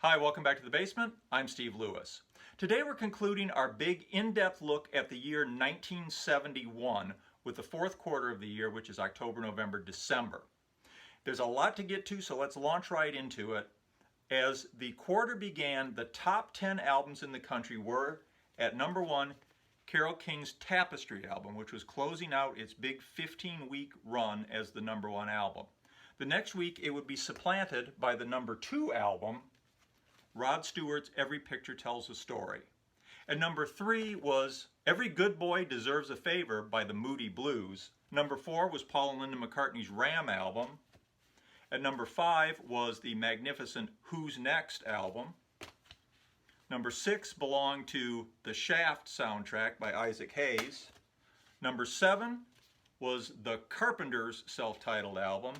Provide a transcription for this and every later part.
Hi, welcome back to the basement. I'm Steve Lewis. Today we're concluding our big in-depth look at the year 1971 with the fourth quarter of the year, which is October, November, December. There's a lot to get to, so let's launch right into it. As the quarter began, the top 10 albums in the country were, at number one, Carole King's Tapestry album, which was closing out its big 15-week run as the number one album. The next week, it would be supplanted by the number two album, Rod Stewart's Every Picture Tells a Story. And number three was Every Good Boy Deserves a Favor by the Moody Blues. Number four was Paul and Linda McCartney's Ram album. At number five was the magnificent Who's Next album. Number six belonged to the Shaft soundtrack by Isaac Hayes. Number seven was the Carpenters' self-titled album.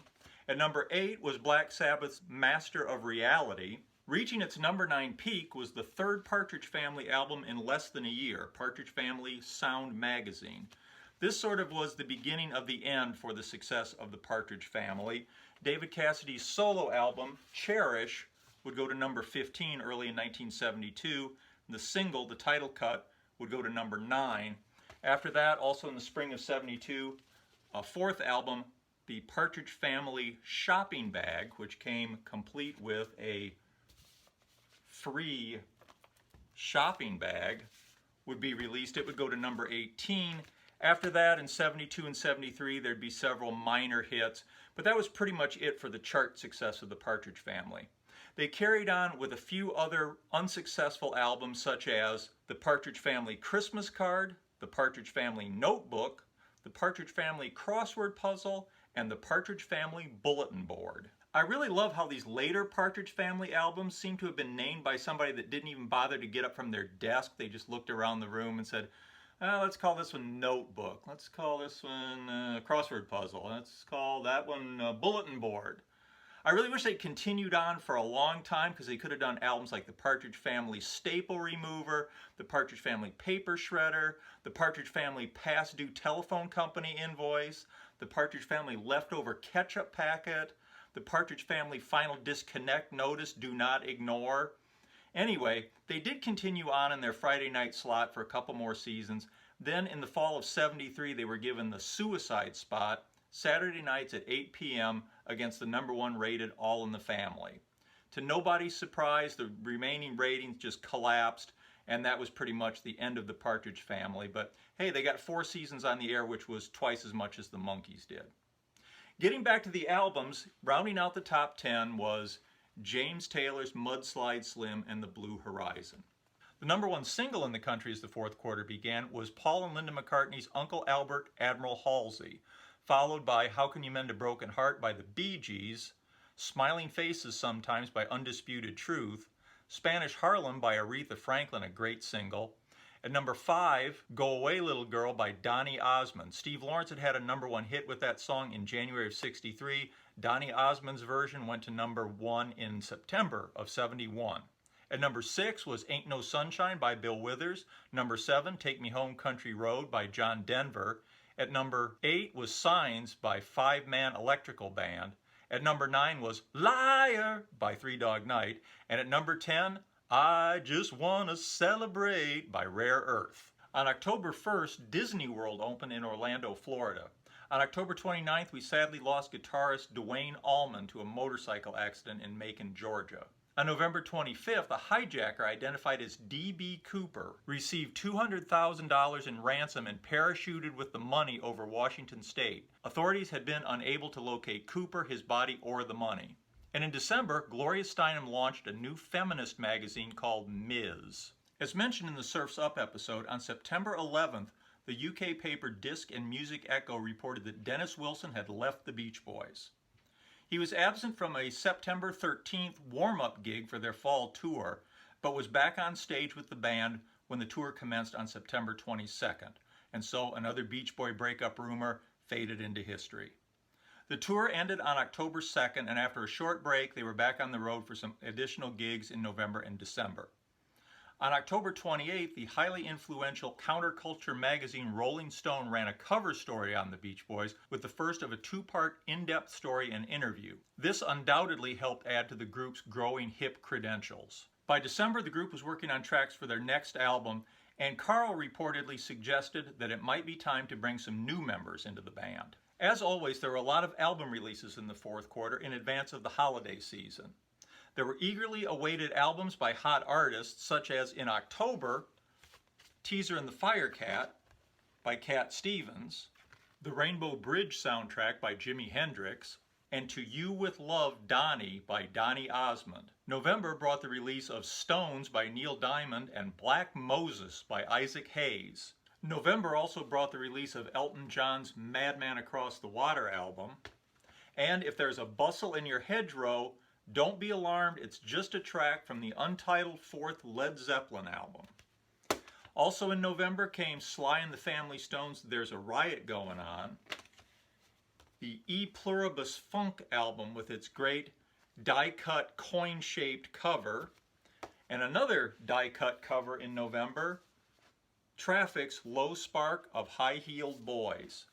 At number eight was Black Sabbath's Master of Reality. Reaching its number 9 peak was the third Partridge Family album in less than a year, Partridge Family Sound Magazine. This sort of was the beginning of the end for the success of the Partridge Family. David Cassidy's solo album, Cherish, would go to number 15 early in 1972. The single, the title cut, would go to number 9. After that, also in the spring of 72, a fourth album, the Partridge Family Shopping Bag, which came complete with a free shopping bag, would be released. It would go to number 18. After that, in 72 and 73, there'd be several minor hits, but that was pretty much it for the chart success of the Partridge Family. They carried on with a few other unsuccessful albums, such as the Partridge Family Christmas Card, the Partridge Family Notebook, the Partridge Family Crossword Puzzle, and the Partridge Family Bulletin Board. I really love how these later Partridge Family albums seem to have been named by somebody that didn't even bother to get up from their desk. They just looked around the room and said, let's call this one Notebook. Let's call this one Crossword Puzzle. Let's call that one Bulletin Board. I really wish they continued on for a long time, because they could have done albums like the Partridge Family Staple Remover, the Partridge Family Paper Shredder, the Partridge Family Past Due Telephone Company Invoice, the Partridge Family Leftover Ketchup Packet, the Partridge Family Final Disconnect Notice, Do Not Ignore. Anyway, they did continue on in their Friday night slot for a couple more seasons. Then in the fall of 73, they were given the Suicide Spot, Saturday nights at 8 p.m. against the number one rated All in the Family. To nobody's surprise, the remaining ratings just collapsed, and that was pretty much the end of the Partridge Family. But hey, they got 4 seasons on the air, which was twice as much as the Monkees did. Getting back to the albums, rounding out the top 10 was James Taylor's Mudslide Slim and the Blue Horizon. The number one single in the country as the fourth quarter began was Paul and Linda McCartney's Uncle Albert, Admiral Halsey, followed by How Can You Mend a Broken Heart by the Bee Gees, Smiling Faces Sometimes by Undisputed Truth, Spanish Harlem by Aretha Franklin, a great single. At number 5, Go Away Little Girl by Donny Osmond. Steve Lawrence had a number 1 hit with that song in January of 63. Donny Osmond's version went to number 1 in September of 71. At number 6 was Ain't No Sunshine by Bill Withers. Number 7, Take Me Home Country Road by John Denver. At number 8 was Signs by Five Man Electrical Band. At number 9 was Liar by Three Dog Night. And at number 10, I Just Wanna Celebrate by Rare Earth. On October 1st, Disney World opened in Orlando, Florida. On October 29th, we sadly lost guitarist Dwayne Allman to a motorcycle accident in Macon, Georgia. On November 25th, a hijacker identified as D.B. Cooper received $200,000 in ransom and parachuted with the money over Washington State. Authorities had been unable to locate Cooper, his body, or the money. And in December, Gloria Steinem launched a new feminist magazine called Ms. As mentioned in the Surf's Up episode, on September 11th, the UK paper Disc and Music Echo reported that Dennis Wilson had left the Beach Boys. He was absent from a September 13th warm-up gig for their fall tour, but was back on stage with the band when the tour commenced on September 22nd. And so another Beach Boy breakup rumor faded into history. The tour ended on October 2nd, and after a short break, they were back on the road for some additional gigs in November and December. On October 28th, the highly influential counterculture magazine Rolling Stone ran a cover story on the Beach Boys with the first of a two-part in-depth story and interview. This undoubtedly helped add to the group's growing hip credentials. By December, the group was working on tracks for their next album, and Carl reportedly suggested that it might be time to bring some new members into the band. As always, there were a lot of album releases in the fourth quarter in advance of the holiday season. There were eagerly awaited albums by hot artists, such as in October, Teaser and the Firecat by Cat Stevens, The Rainbow Bridge soundtrack by Jimi Hendrix, and To You With Love, Donnie by Donny Osmond. November brought the release of Stones by Neil Diamond and Black Moses by Isaac Hayes. November also brought the release of Elton John's Madman Across the Water album. And If There's a Bustle in Your Hedgerow, don't be alarmed, it's just a track from the untitled fourth Led Zeppelin album. Also in November came Sly and the Family Stone's There's a Riot Going On, the E Pluribus Funk album with its great die-cut coin-shaped cover, and another die-cut cover in November, Traffic's Low Spark of High-Heeled Boys.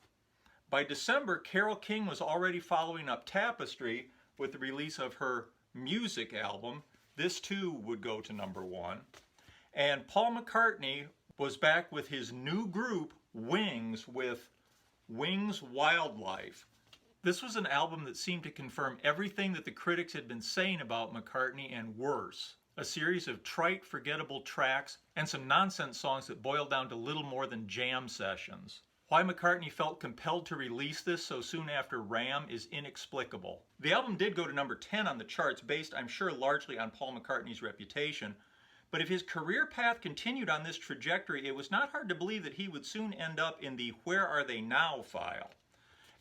By December, Carole King was already following up Tapestry with the release of her music album. This too would go to #1. And Paul McCartney was back with his new group, Wings, with Wings Wildlife. This was an album that seemed to confirm everything that the critics had been saying about McCartney and worse. A series of trite, forgettable tracks and some nonsense songs that boiled down to little more than jam sessions. Why McCartney felt compelled to release this so soon after Ram is inexplicable. The album did go to #10 on the charts, based, I'm sure, largely on Paul McCartney's reputation. But if his career path continued on this trajectory, it was not hard to believe that he would soon end up in the Where Are They Now file.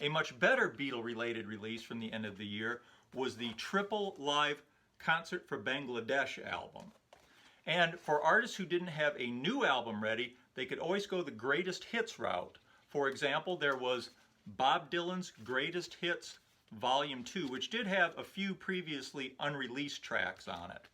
A much better Beatle-related release from the end of the year was the triple live Concert for Bangladesh album. And for artists who didn't have a new album ready, they could always go the greatest hits route. For example, there was Bob Dylan's Greatest Hits Volume 2, which did have a few previously unreleased tracks on it.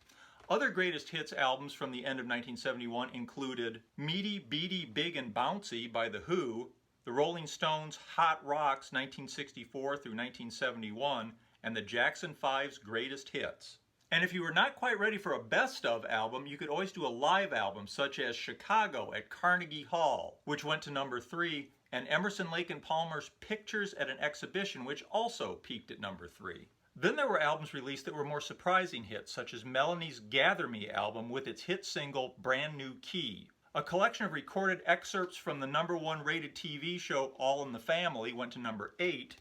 Other Greatest Hits albums from the end of 1971 included Meaty, Beady, Big and Bouncy by The Who, the Rolling Stones' Hot Rocks 1964 through 1971, and the Jackson 5's Greatest Hits. And if you were not quite ready for a best of album, you could always do a live album such as Chicago at Carnegie Hall, which went to #3, and Emerson, Lake and Palmer's Pictures at an Exhibition, which also peaked at #3. Then there were albums released that were more surprising hits, such as Melanie's Gather Me album with its hit single Brand New Key. A collection of recorded excerpts from the #1 rated TV show All in the Family went to #8.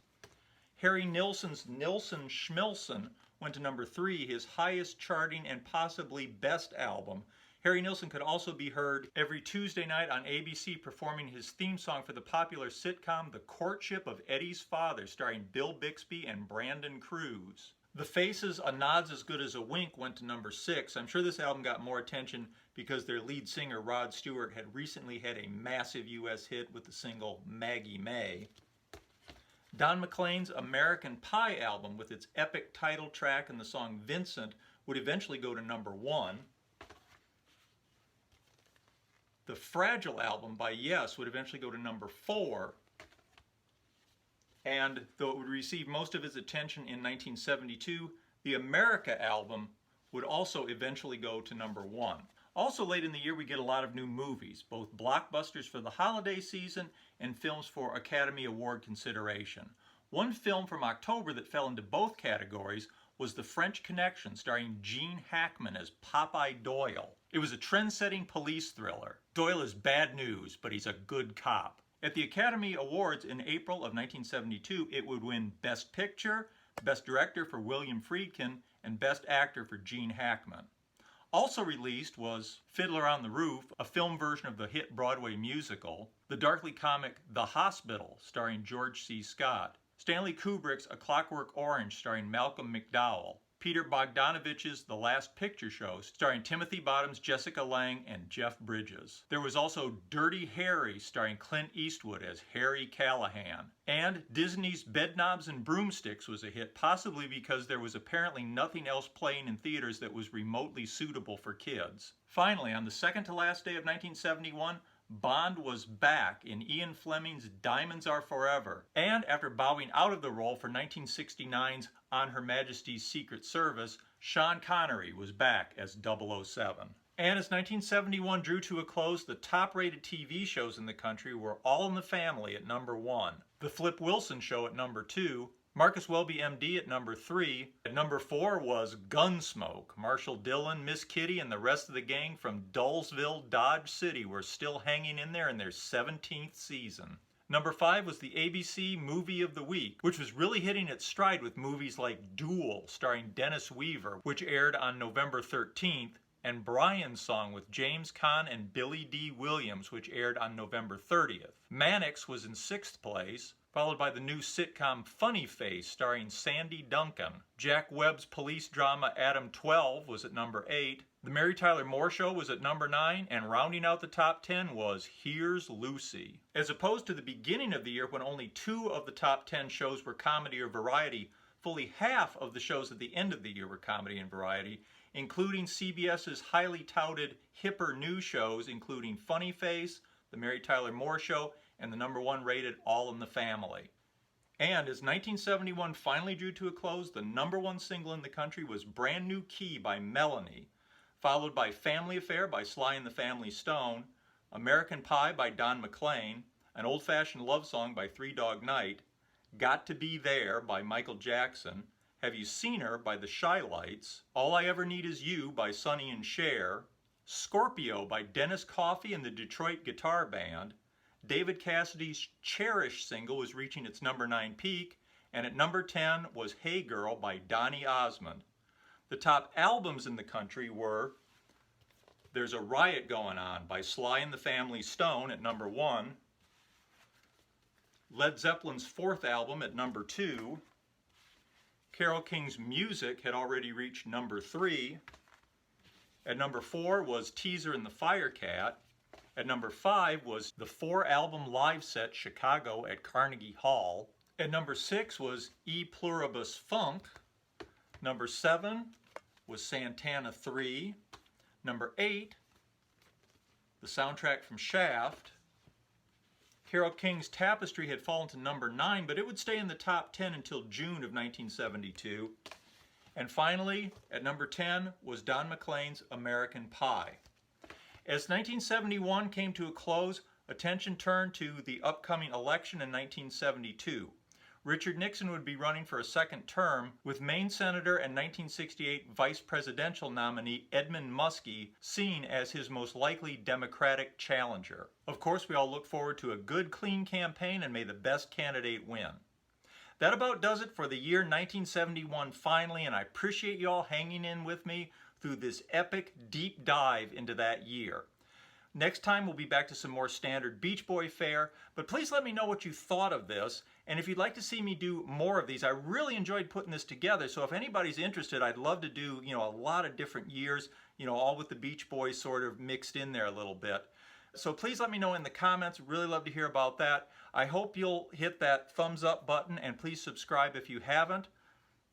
Harry Nilsson's Nilsson Schmilsson went to #3, his highest charting and possibly best album. Harry Nilsson could also be heard every Tuesday night on ABC performing his theme song for the popular sitcom The Courtship of Eddie's Father, starring Bill Bixby and Brandon Cruz. The Faces' A Nod's As Good as a Wink went to #6. I'm sure this album got more attention because their lead singer Rod Stewart had recently had a massive US hit with the single Maggie May. Don McLean's American Pie album with its epic title track and the song Vincent would eventually go to #1. The Fragile album by Yes would eventually go to #4. And though it would receive most of its attention in 1972, the America album would also eventually go to #1. Also late in the year we get a lot of new movies, both blockbusters for the holiday season and films for Academy Award consideration. One film from October that fell into both categories was The French Connection, starring Gene Hackman as Popeye Doyle. It was a trend-setting police thriller. Doyle is bad news, but he's a good cop. At the Academy Awards in April of 1972, it would win Best Picture, Best Director for William Friedkin, and Best Actor for Gene Hackman. Also released was Fiddler on the Roof, a film version of the hit Broadway musical, the darkly comic The Hospital, starring George C. Scott, Stanley Kubrick's A Clockwork Orange, starring Malcolm McDowell, Peter Bogdanovich's The Last Picture Show, starring Timothy Bottoms, Jessica Lange, and Jeff Bridges. There was also Dirty Harry, starring Clint Eastwood as Harry Callahan. And Disney's Bedknobs and Broomsticks was a hit, possibly because there was apparently nothing else playing in theaters that was remotely suitable for kids. Finally, on the second to last day of 1971, Bond was back in Ian Fleming's Diamonds Are Forever, and after bowing out of the role for 1969's On Her Majesty's Secret Service, Sean Connery was back as 007. And as 1971 drew to a close, the top-rated TV shows in the country were All in the Family at number 1, The Flip Wilson Show at number 2, Marcus Welby MD at number 3. At number 4 was Gunsmoke. Marshall Dillon, Miss Kitty, and the rest of the gang from Dullsville, Dodge City were still hanging in there in their 17th season. Number 5 was the ABC Movie of the Week, which was really hitting its stride with movies like Duel, starring Dennis Weaver, which aired on November 13th, and Brian's Song with James Caan and Billy D. Williams, which aired on November 30th. Mannix was in 6th place, followed by the new sitcom Funny Face starring Sandy Duncan. Jack Webb's police drama Adam 12 was at number 8. The Mary Tyler Moore Show was at number 9, and rounding out the top 10 was Here's Lucy. As opposed to the beginning of the year when only 2 of the top 10 shows were comedy or variety, fully half of the shows at the end of the year were comedy and variety, including CBS's highly touted hipper new shows including Funny Face, The Mary Tyler Moore Show, and the number 1 rated All in the Family. And as 1971 finally drew to a close, the number 1 single in the country was Brand New Key by Melanie, followed by Family Affair by Sly and the Family Stone, American Pie by Don McLean, An Old-Fashioned Love Song by Three Dog Night, Got to Be There by Michael Jackson, Have You Seen Her by the Shy-Lights, All I Ever Need Is You by Sonny and Cher, Scorpio by Dennis Coffey and the Detroit Guitar Band. David Cassidy's Cherish single was reaching its number 9 peak, and at number 10 was Hey Girl by Donny Osmond. The top albums in the country were There's a Riot Going On by Sly and the Family Stone at number 1, Led Zeppelin's 4th album at number 2, Carole King's Music had already reached number 3, at number 4 was Teaser and the Firecat, at number 5 was the 4-album live set Chicago at Carnegie Hall. At number 6 was E Pluribus Funk. Number 7 was Santana 3. Number 8, the soundtrack from Shaft. Carole King's Tapestry had fallen to number 9, but it would stay in the top 10 until June of 1972. And finally, at number 10 was Don McLean's American Pie. As 1971 came to a close, attention turned to the upcoming election in 1972. Richard Nixon would be running for a second term, with Maine Senator and 1968 Vice Presidential nominee Edmund Muskie seen as his most likely Democratic challenger. Of course, we all look forward to a good, clean campaign, and may the best candidate win. That about does it for the year 1971 finally, and I appreciate you all hanging in with me through this epic deep dive into that year. Next time we'll be back to some more standard Beach Boy fare, but please let me know what you thought of this, and if you'd like to see me do more of these. I really enjoyed putting this together, so if anybody's interested, I'd love to do, a lot of different years, all with the Beach Boys sort of mixed in there a little bit. So please let me know in the comments. Really love to hear about that. I hope you'll hit that thumbs up button, and please subscribe if you haven't.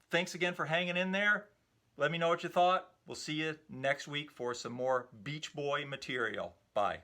Thanks again for hanging in there. Let me know what you thought. We'll see you next week for some more Beach Boy material. Bye.